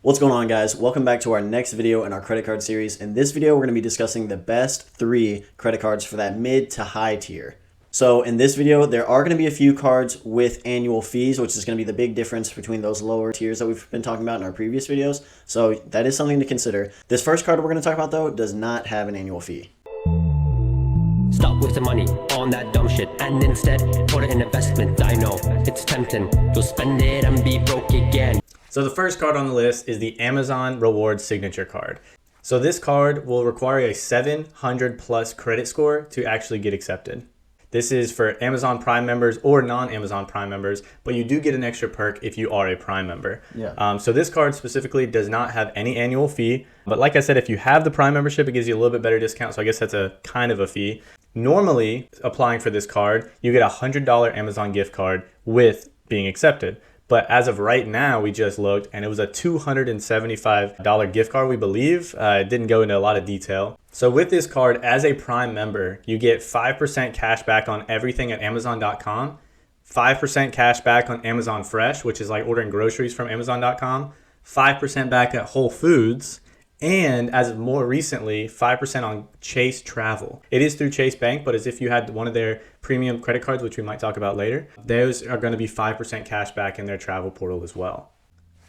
What's going on, guys? Welcome back to our next video in our credit card series. In this video, we're going to be discussing the best 3 credit cards for that mid to high tier. So in this video, there are going to be a few cards with annual fees, which is going to be the big difference between those lower tiers that we've been talking about in our previous videos. So that is something to consider. This first card we're going to talk about, though, does not have an annual fee. Stop wasting money on that dumb shit and instead put it in investment. I know it's tempting, you'll spend it and be broke again. So the first card on the list is the Amazon Rewards Signature Card. So this card will require a 700 plus credit score to actually get accepted. This is for Amazon Prime members or non-Amazon Prime members, but you do get an extra perk if you are a Prime member. Yeah. So this card specifically does not have any annual fee. But like I said, if you have the Prime membership, it gives you a little bit better discount. So I guess that's a kind of a fee. Normally, applying for this card, you get a $100 Amazon gift card with being accepted. But as of right now, we just looked and it was a $275 gift card, we believe. It didn't go into a lot of detail. So with this card, as a Prime member, you get 5% cash back on everything at Amazon.com, 5% cash back on Amazon Fresh, which is like ordering groceries from Amazon.com, 5% back at Whole Foods, and as of more recently, 5% on Chase Travel. It is through Chase Bank, but as if you had one of their premium credit cards, which we might talk about later, those are going to be 5% cash back in their travel portal as well.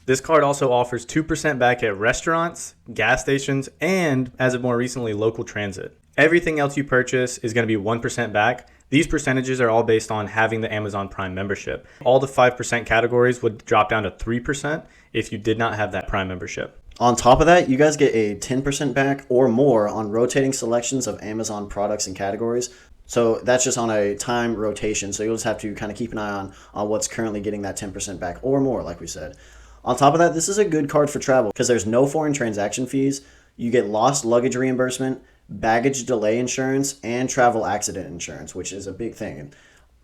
This card also offers 2% back at restaurants, gas stations, and as of more recently, local transit. Everything else you purchase is going to be 1% back. These percentages are all based on having the Amazon Prime membership. All the 5% categories would drop down to 3% if you did not have that Prime membership. On top of that, you guys get a 10% back or more on rotating selections of Amazon products and categories. So that's just on a time rotation. So you'll just have to kind of keep an eye on what's currently getting that 10% back or more, like we said. On top of that, this is a good card for travel because there's no foreign transaction fees. You get lost luggage reimbursement, baggage delay insurance, and travel accident insurance, which is a big thing. And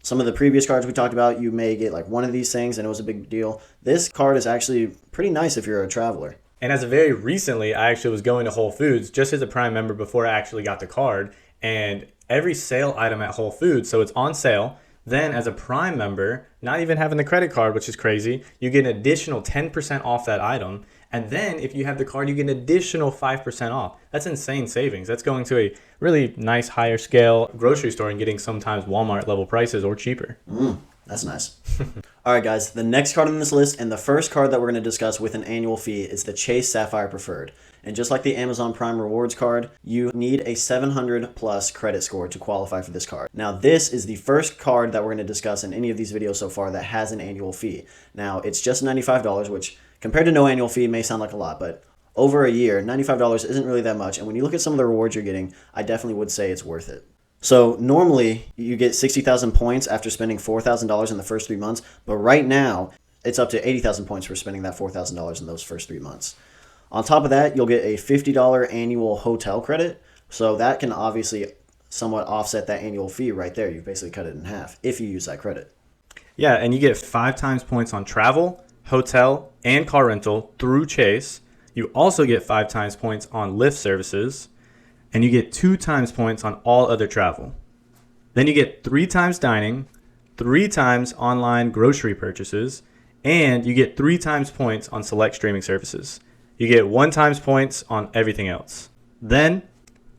some of the previous cards we talked about, you may get like one of these things and it was a big deal. This card is actually pretty nice if you're a traveler. And as of very recently, I actually was going to Whole Foods just as a Prime member before I actually got the card. And every sale item at Whole Foods, so it's on sale. Then as a Prime member, not even having the credit card, which is crazy, you get an additional 10% off that item. And then if you have the card, you get an additional 5% off. That's insane savings. That's going to a really nice higher scale grocery store and getting sometimes Walmart level prices or cheaper. That's nice. All right, guys, the next card on this list and the first card that we're going to discuss with an annual fee is the Chase Sapphire Preferred. And just like the Amazon Prime Rewards card, you need a 700 plus credit score to qualify for this card. Now, this is the first card that we're going to discuss in any of these videos so far that has an annual fee. Now, it's just $95, which compared to no annual fee may sound like a lot, but over a year, $95 isn't really that much. And when you look at some of the rewards you're getting, I definitely would say it's worth it. So normally you get 60,000 points after spending $4,000 in the first 3 months, but right now it's up to 80,000 points for spending that $4,000 in those first 3 months. On top of that, you'll get a $50 annual hotel credit, so that can obviously somewhat offset that annual fee right there. You've basically cut it in half if you use that credit. Yeah, and you get 5 times points on travel, hotel, and car rental through Chase. You also get 5 times points on Lyft services. And you get 2 times points on all other travel. Then you get 3 times dining, 3 times online grocery purchases, and you get 3 times points on select streaming services. You get 1 times points on everything else. Then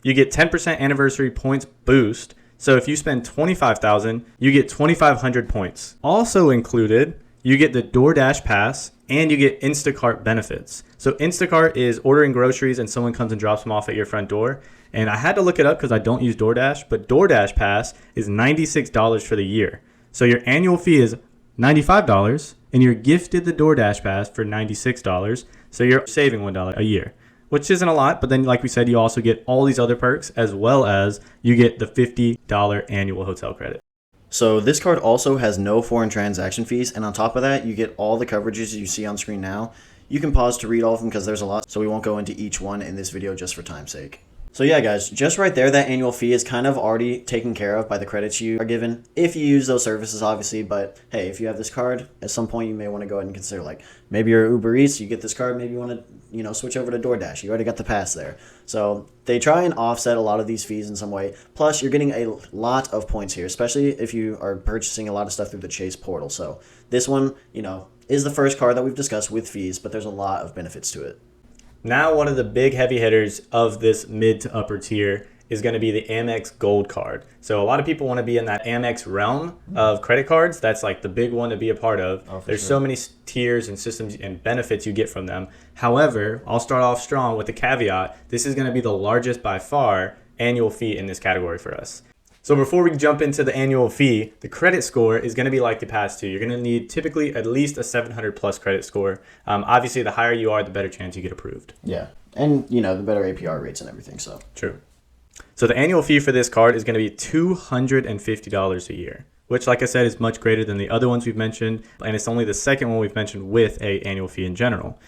you get 10% anniversary points boost. So if you spend $25,000, you get 2,500 points. Also included, you get the DoorDash pass and you get Instacart benefits. So Instacart is ordering groceries and someone comes and drops them off at your front door. And I had to look it up because I don't use DoorDash, but DoorDash pass is $96 for the year. So your annual fee is $95 and you're gifted the DoorDash pass for $96. So you're saving $1 a year, which isn't a lot. But then, like we said, you also get all these other perks as well as you get the $50 annual hotel credit. So this card also has no foreign transaction fees, and on top of that, you get all the coverages you see on screen now. You can pause to read all of them because there's a lot, so we won't go into each one in this video just for time's sake. So yeah, guys, just right there, that annual fee is kind of already taken care of by the credits you are given if you use those services, obviously. But hey, if you have this card, at some point you may want to go ahead and consider, like, maybe you're Uber Eats, you get this card, maybe you want to, switch over to DoorDash. You already got the pass there. So they try and offset a lot of these fees in some way. Plus, you're getting a lot of points here, especially if you are purchasing a lot of stuff through the Chase portal. So this one, is the first card that we've discussed with fees, but there's a lot of benefits to it. Now, one of the big heavy hitters of this mid to upper tier is going to be the Amex Gold card. So a lot of people want to be in that Amex realm of credit cards. That's like the big one to be a part of. There's so many tiers and systems and benefits you get from them. However, I'll start off strong with the caveat. This is going to be the largest by far annual fee in this category for us. So before we jump into the annual fee, the credit score is going to be like the past two. You're going to need typically at least a 700 plus credit score. Obviously, the higher you are, the better chance you get approved. Yeah. And, the better APR rates and everything. So True. So the annual fee for this card is going to be $250 a year, which, like I said, is much greater than the other ones we've mentioned. And it's only the second one we've mentioned with a annual fee in general.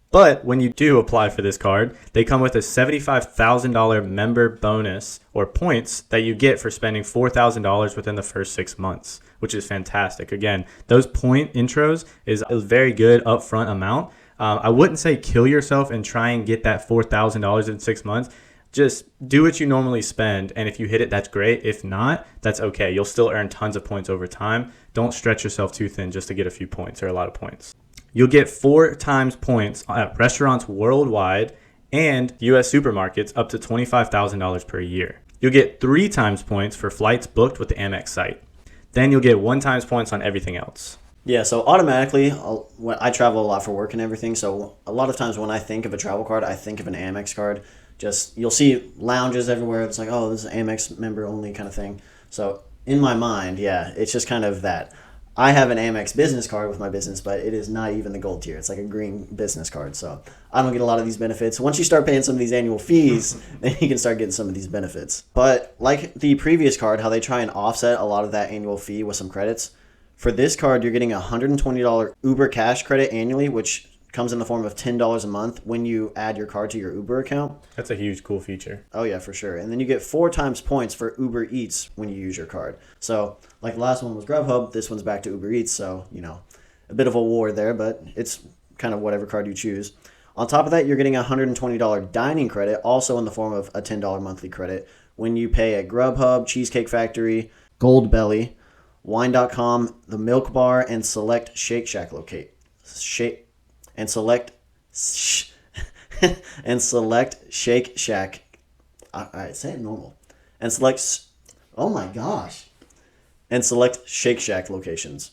But when you do apply for this card, they come with a $75,000 member bonus or points that you get for spending $4,000 within the first 6 months, which is fantastic. Again, those point intros is a very good upfront amount. I wouldn't say kill yourself and try and get that $4,000 in 6 months. Just do what you normally spend, and if you hit it, that's great. If not, that's okay. You'll still earn tons of points over time. Don't stretch yourself too thin just to get a few points or a lot of points. You'll get 4 times points at restaurants worldwide and U.S. supermarkets up to $25,000 per year. You'll get 3 times points for flights booked with the Amex site. Then you'll get 1 times points on everything else. Yeah, so automatically, I travel a lot for work and everything, so a lot of times when I think of a travel card, I think of an Amex card. Just, you'll see lounges everywhere. It's like, oh, this is Amex member only kind of thing. So in my mind, yeah, it's just kind of that. I have an Amex business card with my business, but it is not even the gold tier. It's like a green business card. So I don't get a lot of these benefits. Once you start paying some of these annual fees, then you can start getting some of these benefits. But like the previous card, how they try and offset a lot of that annual fee with some credits, for this card, you're getting a $120 Uber cash credit annually, which comes in the form of $10 a month when you add your card to your Uber account. That's a huge, cool feature. Oh, yeah, for sure. And then you get 4 times points for Uber Eats when you use your card. So, like the last one was Grubhub, this one's back to Uber Eats. So, a bit of a war there, but it's kind of whatever card you choose. On top of that, you're getting a $120 dining credit, also in the form of a $10 monthly credit, when you pay at Grubhub, Cheesecake Factory, Gold Belly, Wine.com, The Milk Bar, and select Shake Shack Shake Shack. All right, say it normal. And select Shake Shack locations.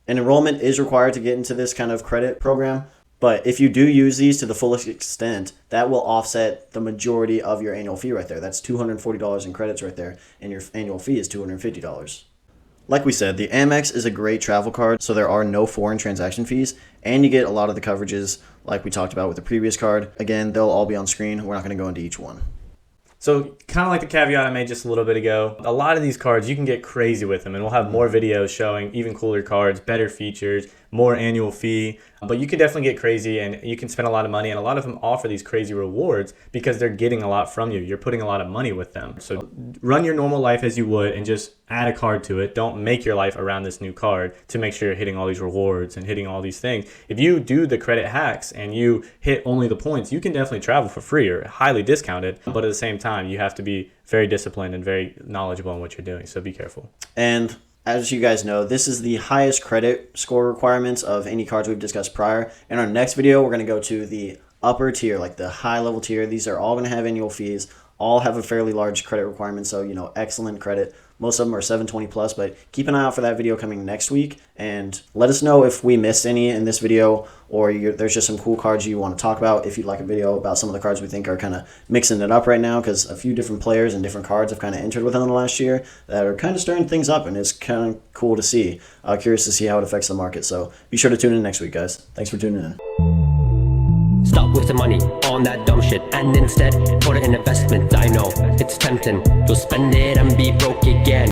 An enrollment is required to get into this kind of credit program, but if you do use these to the fullest extent, that will offset the majority of your annual fee right there. That's $240 in credits right there, and your annual fee is $250. Like we said, the Amex is a great travel card, so there are no foreign transaction fees, and you get a lot of the coverages like we talked about with the previous card. Again, they'll all be on screen. We're not going to go into each one. So kind of like the caveat I made just a little bit ago, a lot of these cards, you can get crazy with them, and we'll have more videos showing even cooler cards, better features, more annual fee. But you can definitely get crazy, and you can spend a lot of money, and a lot of them offer these crazy rewards because they're getting a lot from you. You're putting a lot of money with them. So run your normal life as you would and just add a card to it. Don't make your life around this new card to make sure you're hitting all these rewards and hitting all these things. If you do the credit hacks and you hit only the points, you can definitely travel for free or highly discounted. But at the same time, you have to be very disciplined and very knowledgeable in what you're doing. So be careful. And as you guys know, this is the highest credit score requirements of any cards we've discussed prior. In our next video, we're going to go to the upper tier, like the high level tier. These are all going to have annual fees, all have a fairly large credit requirement. So, excellent credit. Most of them are 720 plus, but keep an eye out for that video coming next week. And let us know if we missed any in this video, or there's just some cool cards you want to talk about. If you'd like a video about some of the cards we think are kind of mixing it up right now, because a few different players and different cards have kind of entered within the last year that are kind of stirring things up, and it's kind of cool to see. Curious to see how it affects the market. So be sure to tune in next week, guys. Thanks for tuning in. Stop wasting money on that dumb shit and instead put it in investment. I know it's tempting, you'll spend it and be broke again.